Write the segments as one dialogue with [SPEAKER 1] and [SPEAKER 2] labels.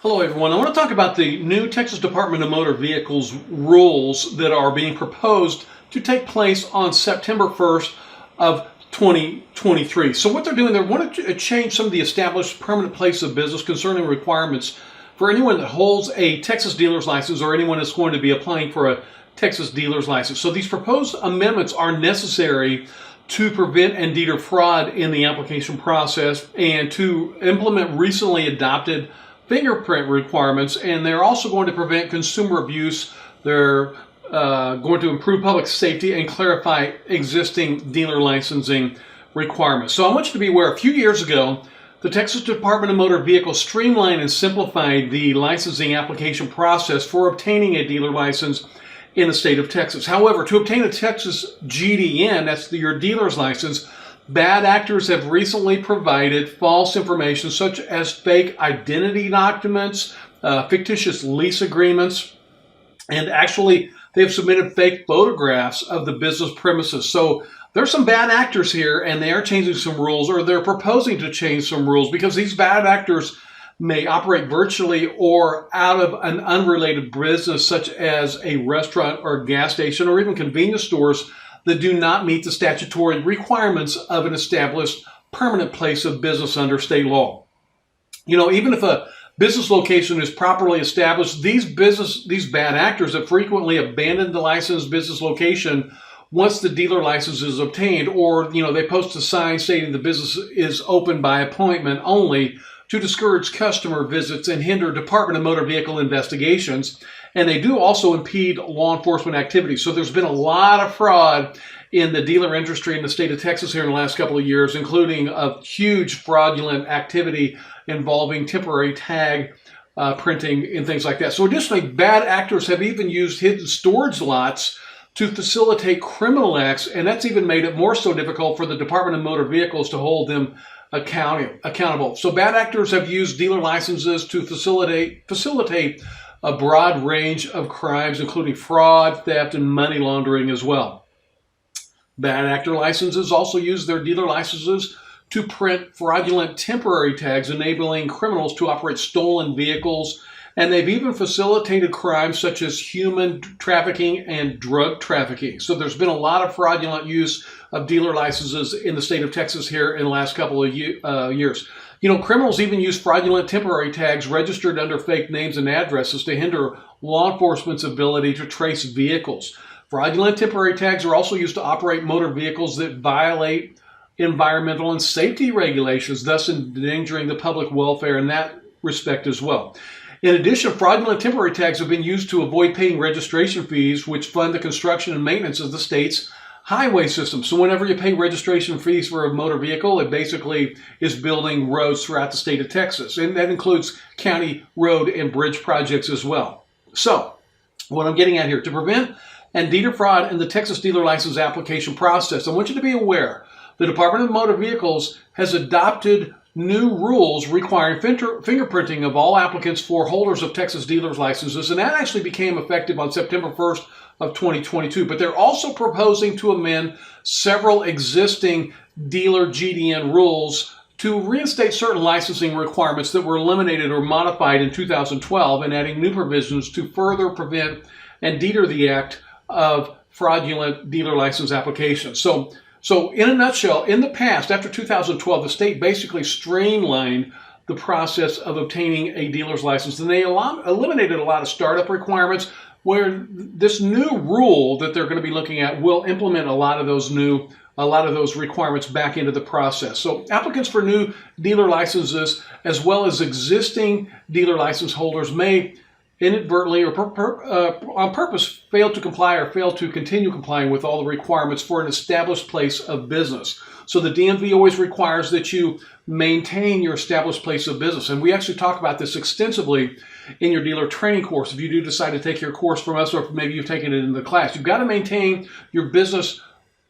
[SPEAKER 1] Hello everyone. I want to talk about the new Texas Department of Motor Vehicles rules that are being proposed to take place on September 1st of 2023. So what they're doing, they want to change some of the established permanent place of business concerning requirements for anyone that holds a Texas dealer's license or anyone that's going to be applying for a Texas dealer's license. So these proposed amendments are necessary to prevent and deter fraud in the application process and to implement recently adopted fingerprint requirements, and they're also going to prevent consumer abuse. They're going to improve public safety and clarify existing dealer licensing requirements. So I want you to be aware, a few years ago, the Texas Department of Motor Vehicles streamlined and simplified the licensing application process for obtaining a dealer license in the state of Texas. However, to obtain a Texas GDN, that's your dealer's license, bad actors have recently provided false information such as fake identity documents, fictitious lease agreements, and actually they've submitted fake photographs of the business premises. So there's some bad actors here, and they are changing some rules, or they're proposing to change some rules, because these bad actors may operate virtually or out of an unrelated business such as a restaurant or gas station or even convenience stores that do not meet the statutory requirements of an established permanent place of business under state law. You know, even if a business location is properly established, these bad actors have frequently abandoned the licensed business location once the dealer license is obtained, or, they post a sign stating the business is open by appointment only to discourage customer visits and hinder Department of Motor Vehicle investigations. And they do also impede law enforcement activities. So there's been a lot of fraud in the dealer industry in the state of Texas here in the last couple of years, including a huge fraudulent activity involving temporary tag printing and things like that. So additionally, bad actors have even used hidden storage lots to facilitate criminal acts, and that's even made it more so difficult for the Department of Motor Vehicles to hold them accountable. So bad actors have used dealer licenses to facilitate a broad range of crimes, including fraud, theft, and money laundering as well. Bad actor licenses also use their dealer licenses to print fraudulent temporary tags, enabling criminals to operate stolen vehicles. And they've even facilitated crimes such as human trafficking and drug trafficking. So there's been a lot of fraudulent use of dealer licenses in the state of Texas here in the last couple of years. Criminals even use fraudulent temporary tags registered under fake names and addresses to hinder law enforcement's ability to trace vehicles. Fraudulent temporary tags are also used to operate motor vehicles that violate environmental and safety regulations, thus endangering the public welfare in that respect as well. In addition, fraudulent temporary tags have been used to avoid paying registration fees, which fund the construction and maintenance of the state's highway system. So whenever you pay registration fees for a motor vehicle, it basically is building roads throughout the state of Texas. And that includes county road and bridge projects as well. So what I'm getting at here, to prevent and deter fraud in the Texas dealer license application process, I want you to be aware the Department of Motor Vehicles has adopted new rules requiring fingerprinting of all applicants for holders of Texas dealer's licenses, and that actually became effective on September 1st of 2022. But they're also proposing to amend several existing dealer GDN rules to reinstate certain licensing requirements that were eliminated or modified in 2012, and adding new provisions to further prevent and deter the act of fraudulent dealer license applications. So in a nutshell, in the past, after 2012, the state basically streamlined the process of obtaining a dealer's license, and they eliminated a lot of startup requirements, where this new rule that they're going to be looking at will implement a lot of those requirements back into the process. So applicants for new dealer licenses, as well as existing dealer license holders, may inadvertently or on purpose fail to comply or fail to continue complying with all the requirements for an established place of business. So the DMV always requires that you maintain your established place of business. And we actually talk about this extensively in your dealer training course. If you do decide to take your course from us, or if maybe you've taken it in the class, you've got to maintain your business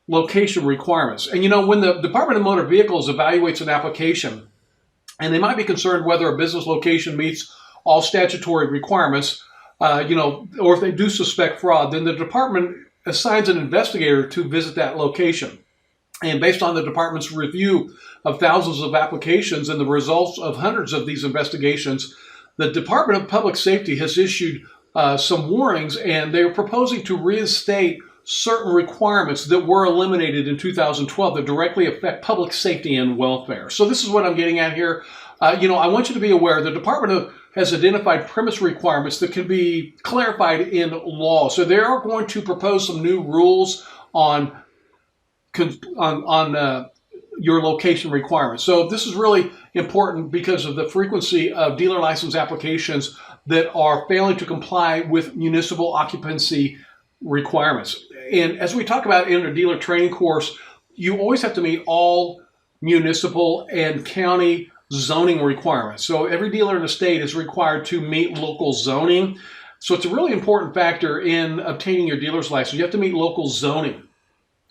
[SPEAKER 1] location requirements. And when the Department of Motor Vehicles evaluates an application, and they might be concerned whether a business location meets all statutory requirements, or if they do suspect fraud, then the department assigns an investigator to visit that location. And based on the department's review of thousands of applications and the results of hundreds of these investigations, the Department of Public Safety has issued some warnings, and they're proposing to reinstate certain requirements that were eliminated in 2012 that directly affect public safety and welfare. So this is what I'm getting at here. I want you to be aware the Department has identified premise requirements that can be clarified in law. So they are going to propose some new rules on your location requirements. So this is really important because of the frequency of dealer license applications that are failing to comply with municipal occupancy requirements. And as we talk about in a dealer training course, you always have to meet all municipal and county zoning requirements. So every dealer in the state is required to meet local zoning. So it's a really important factor in obtaining your dealer's license. You have to meet local zoning.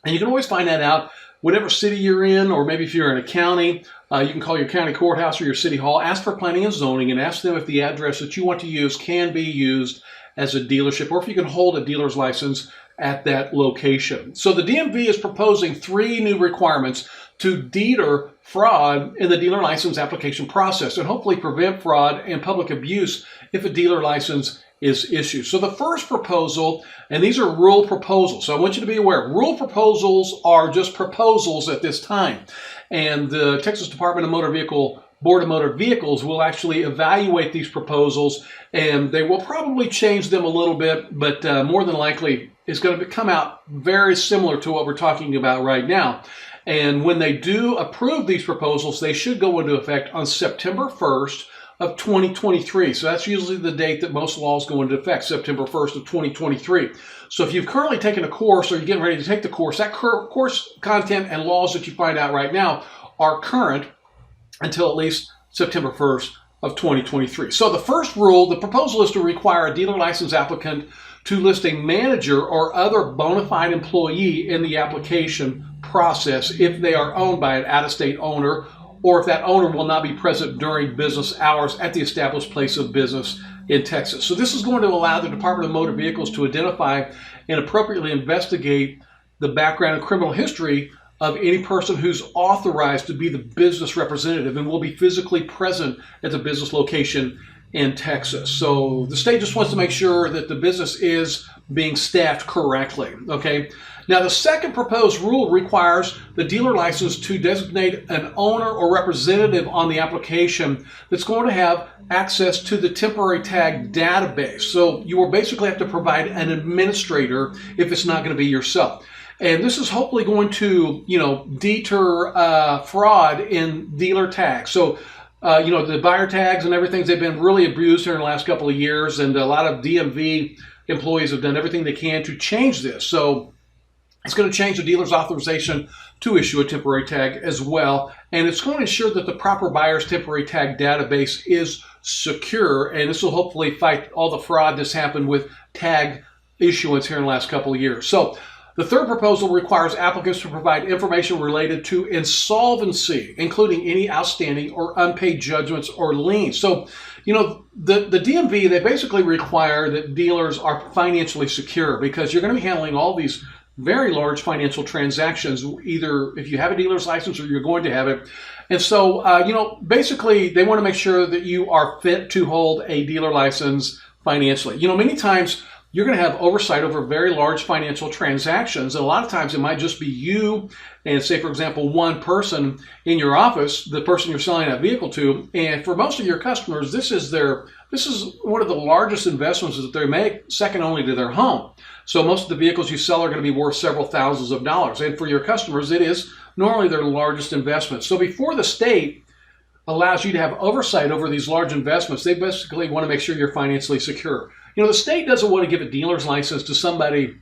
[SPEAKER 1] And you can always find that out whatever city you're in, or maybe if you're in a county, you can call your county courthouse or your city hall, ask for planning and zoning, and ask them if the address that you want to use can be used as a dealership, or if you can hold a dealer's license at that location. So the DMV is proposing 3 new requirements to deter fraud in the dealer license application process and hopefully prevent fraud and public abuse if a dealer license is issued. So the first proposal, and these are rule proposals, so I want you to be aware, rule proposals are just proposals at this time. And the Texas Department of Motor Vehicle Board of Motor Vehicles will actually evaluate these proposals, and they will probably change them a little bit, but more than likely it's going to come out very similar to what we're talking about right now. And when they do approve these proposals, they should go into effect on September 1st of 2023. So that's usually the date that most laws go into effect, September 1st of 2023. So if you've currently taken a course or you're getting ready to take the course, that course content and laws that you find out right now are current until at least September 1st of 2023. So the first rule, the proposal is to require a dealer license applicant to list a manager or other bona fide employee in the application process if they are owned by an out-of-state owner, or if that owner will not be present during business hours at the established place of business in Texas. So this is going to allow the Department of Motor Vehicles to identify and appropriately investigate the background and criminal history of any person who's authorized to be the business representative and will be physically present at the business location in Texas. So the state just wants to make sure that the business is being staffed correctly, okay? Now, the second proposed rule requires the dealer license to designate an owner or representative on the application that's going to have access to the temporary tag database. So you will basically have to provide an administrator if it's not going to be yourself. And this is hopefully going to, deter fraud in dealer tags. So, the buyer tags and everything, they've been really abused here in the last couple of years, and a lot of DMV employees have done everything they can to change this. So it's going to change the dealer's authorization to issue a temporary tag as well. And it's going to ensure that the proper buyer's temporary tag database is secure. And this will hopefully fight all the fraud that's happened with tag issuance here in the last couple of years. So the third proposal requires applicants to provide information related to insolvency, including any outstanding or unpaid judgments or liens. So, the DMV, they basically require that dealers are financially secure because you're going to be handling all these very large financial transactions, either if you have a dealer's license or you're going to have it. And so, basically they want to make sure that you are fit to hold a dealer license financially. Many times you're going to have oversight over very large financial transactions. And a lot of times it might just be you and, say, for example, one person in your office, the person you're selling that vehicle to. And for most of your customers, this is one of the largest investments that they make, second only to their home. So most of the vehicles you sell are going to be worth several thousands of dollars. And for your customers, it is normally their largest investment. So before the state allows you to have oversight over these large investments, they basically want to make sure you're financially secure. The state doesn't want to give a dealer's license to somebody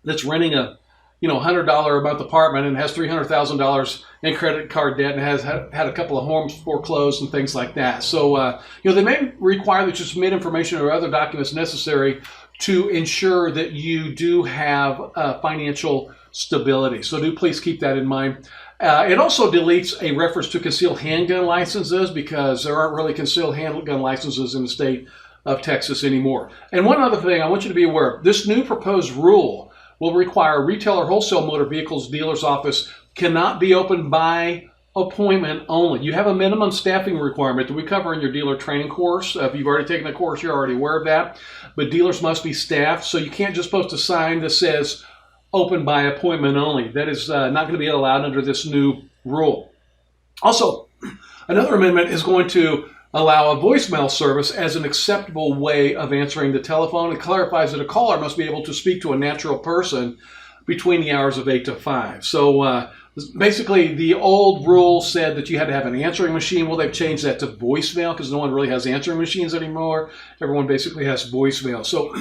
[SPEAKER 1] that's renting a, $100 a month apartment and has $300,000 in credit card debt and has had a couple of homes foreclosed and things like that. So, they may require that you submit information or other documents necessary to ensure that you do have financial stability. So do please keep that in mind. It also deletes a reference to concealed handgun licenses because there aren't really concealed handgun licenses in the state of Texas anymore. And one other thing I want you to be aware of, this new proposed rule will require retail or wholesale motor vehicles dealer's office cannot be opened by appointment only. You have a minimum staffing requirement that we cover in your dealer training course. If you've already taken the course, you're already aware of that. But dealers must be staffed, so you can't just post a sign that says open by appointment only. That is not going to be allowed under this new rule. Also, another amendment is going to allow a voicemail service as an acceptable way of answering the telephone. It clarifies that a caller must be able to speak to a natural person between the hours of 8 to 5. So basically, the old rule said that you had to have an answering machine. Well, they've changed that to voicemail because no one really has answering machines anymore. Everyone basically has voicemail. So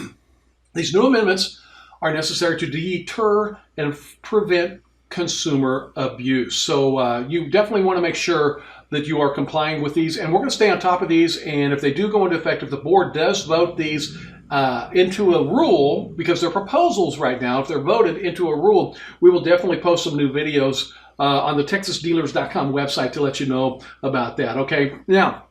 [SPEAKER 1] these new amendments are necessary to deter and prevent consumer abuse. So you definitely want to make sure that you are complying with these, and we're going to stay on top of these. And if they do go into effect, if the board does vote these into a rule, because they're proposals right now, if they're voted into a rule, we will definitely post some new videos on the TexasDealers.com website to let you know about that. Okay, now,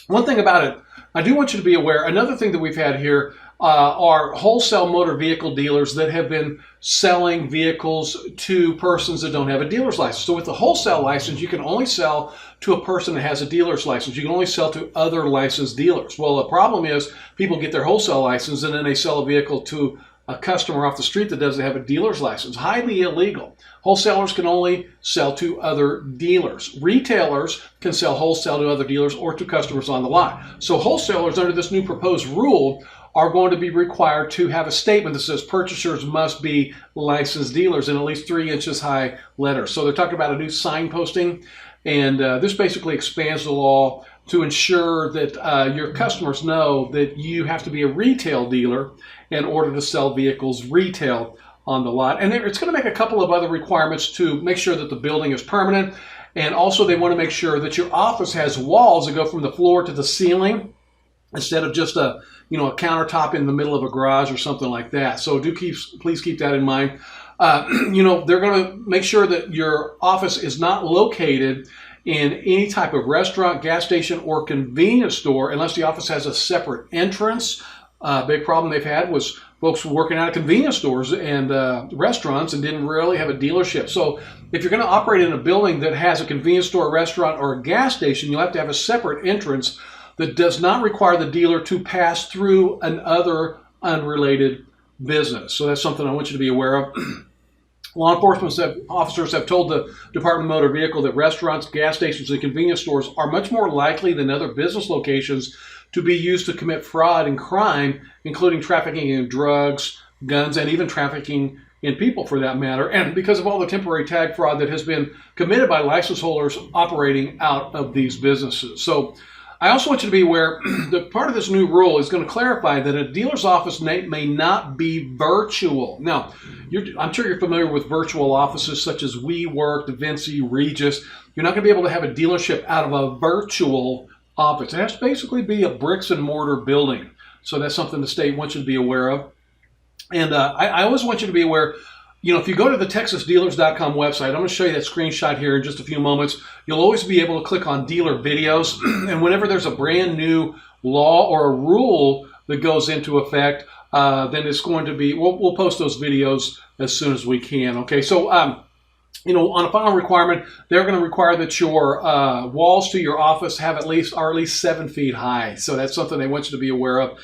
[SPEAKER 1] one thing about it, I do want you to be aware, another thing that we've had here are wholesale motor vehicle dealers that have been selling vehicles to persons that don't have a dealer's license. So with the wholesale license, you can only sell to a person that has a dealer's license. You can only sell to other licensed dealers. Well, the problem is people get their wholesale license and then they sell a vehicle to a customer off the street that doesn't have a dealer's license. Highly illegal. Wholesalers can only sell to other dealers. Retailers can sell wholesale to other dealers or to customers on the lot. So wholesalers under this new proposed rule are going to be required to have a statement that says purchasers must be licensed dealers in at least 3 inches high letters. So they're talking about a new sign posting, and this basically expands the law to ensure that your customers know that you have to be a retail dealer in order to sell vehicles retail on the lot. And it's going to make a couple of other requirements to make sure that the building is permanent, and also they want to make sure that your office has walls that go from the floor to the ceiling instead of just a countertop in the middle of a garage or something like that. So please keep that in mind. They're going to make sure that your office is not located in any type of restaurant, gas station, or convenience store unless the office has a separate entrance. Big problem they've had was folks working out of convenience stores and restaurants and didn't really have a dealership. So if you're going to operate in a building that has a convenience store, restaurant, or a gas station, you'll have to have a separate entrance that does not require the dealer to pass through another unrelated business. So that's something I want you to be aware of. Law enforcement officers have told the Department of Motor Vehicle that restaurants, gas stations, and convenience stores are much more likely than other business locations to be used to commit fraud and crime, including trafficking in drugs, guns, and even trafficking in people for that matter, and because of all the temporary tag fraud that has been committed by license holders operating out of these businesses. So I also want you to be aware that part of this new rule is going to clarify that a dealer's office may not be virtual. Now, I'm sure you're familiar with virtual offices such as WeWork, DaVinci, Regis. You're not going to be able to have a dealership out of a virtual office. It has to basically be a bricks and mortar building. So that's something the state wants you to be aware of. And I always want you to be aware, if you go to the TexasDealers.com website, I'm going to show you that screenshot here in just a few moments. You'll always be able to click on dealer videos. And whenever there's a brand new law or a rule that goes into effect, then it's going to be, we'll post those videos as soon as we can. Okay, so, on a final requirement, they're going to require that your walls to your office are at least 7 feet high. So that's something they want you to be aware of.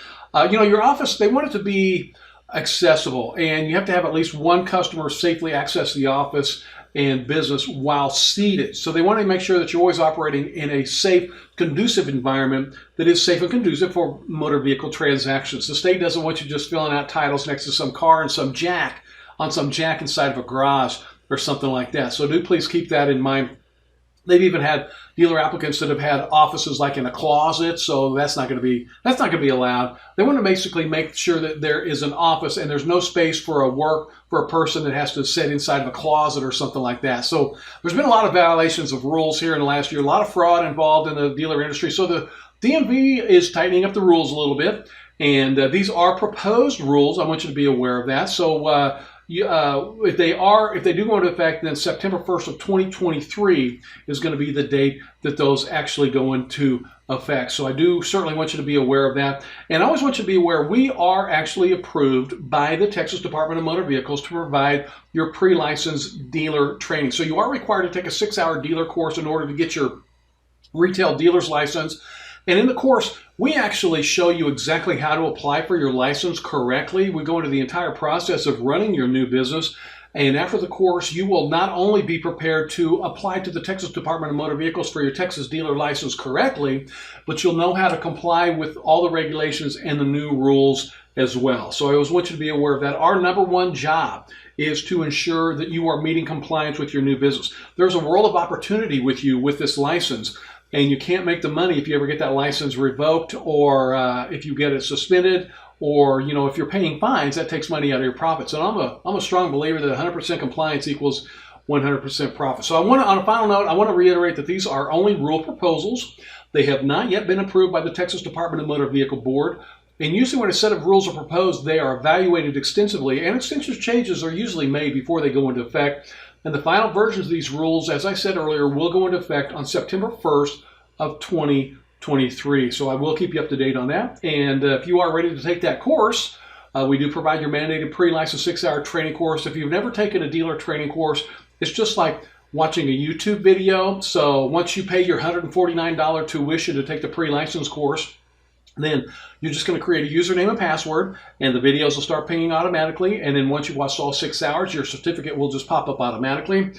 [SPEAKER 1] Your office, they want it to be accessible, and you have to have at least one customer safely access the office and business while seated. So they want to make sure that you're always operating in a safe, conducive environment that is safe and conducive for motor vehicle transactions. The state doesn't want you just filling out titles next to some car and some jack inside of a garage or something like that. So do please keep that in mind. They've even had dealer applicants that have had offices like in a closet, so that's not going to be allowed. They want to basically make sure that there is an office and there's no space for a person that has to sit inside of a closet or something like that. So there's been a lot of violations of rules here in the last year, a lot of fraud involved in the dealer industry. So the DMV is tightening up the rules a little bit, and these are proposed rules. I want you to be aware of that. So if they do go into effect, then September 1st of 2023 is going to be the date that those actually go into effect. So I do certainly want you to be aware of that. And I always want you to be aware we are actually approved by the Texas Department of Motor Vehicles to provide your pre-licensed dealer training. So you are required to take a 6-hour dealer course in order to get your retail dealer's license. And in the course, we actually show you exactly how to apply for your license correctly. We go into the entire process of running your new business. And after the course, you will not only be prepared to apply to the Texas Department of Motor Vehicles for your Texas dealer license correctly, but you'll know how to comply with all the regulations and the new rules as well. So I always want you to be aware of that. Our #1 job is to ensure that you are meeting compliance with your new business. There's a world of opportunity with you with this license, and you can't make the money if you ever get that license revoked, or if you get it suspended, or if you're paying fines, that takes money out of your profits. And I'm a strong believer that 100% compliance equals 100% profit. So on a final note, I want to reiterate that these are only rule proposals. They have not yet been approved by the Texas Department of Motor Vehicle Board. And usually when a set of rules are proposed, they are evaluated extensively, and extensive changes are usually made before they go into effect. And the final versions of these rules, as I said earlier, will go into effect on September 1st of 2023. So I will keep you up to date on that. And if you are ready to take that course, we do provide your mandated pre-licensed 6-hour training course. If you've never taken a dealer training course, it's just like watching a YouTube video. So once you pay your $149 tuition to take the pre-license course, then you're just going to create a username and password, and the videos will start pinging automatically. And then once you've watched all 6 hours, your certificate will just pop up automatically.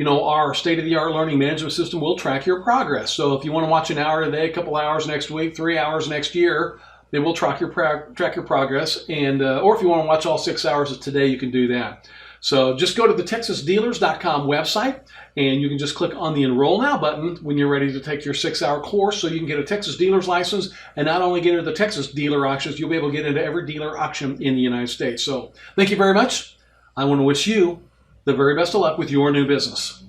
[SPEAKER 1] Our state-of-the-art learning management system will track your progress. So if you want to watch an hour today, a couple hours next week, 3 hours next year, it will track your progress. And or if you want to watch all 6 hours of today, you can do that. So just go to the TexasDealers.com website, and you can just click on the Enroll Now button when you're ready to take your 6-hour course, so you can get a Texas dealer's license, and not only get into the Texas dealer auctions, you'll be able to get into every dealer auction in the United States. So thank you very much. I want to wish you the very best of luck with your new business.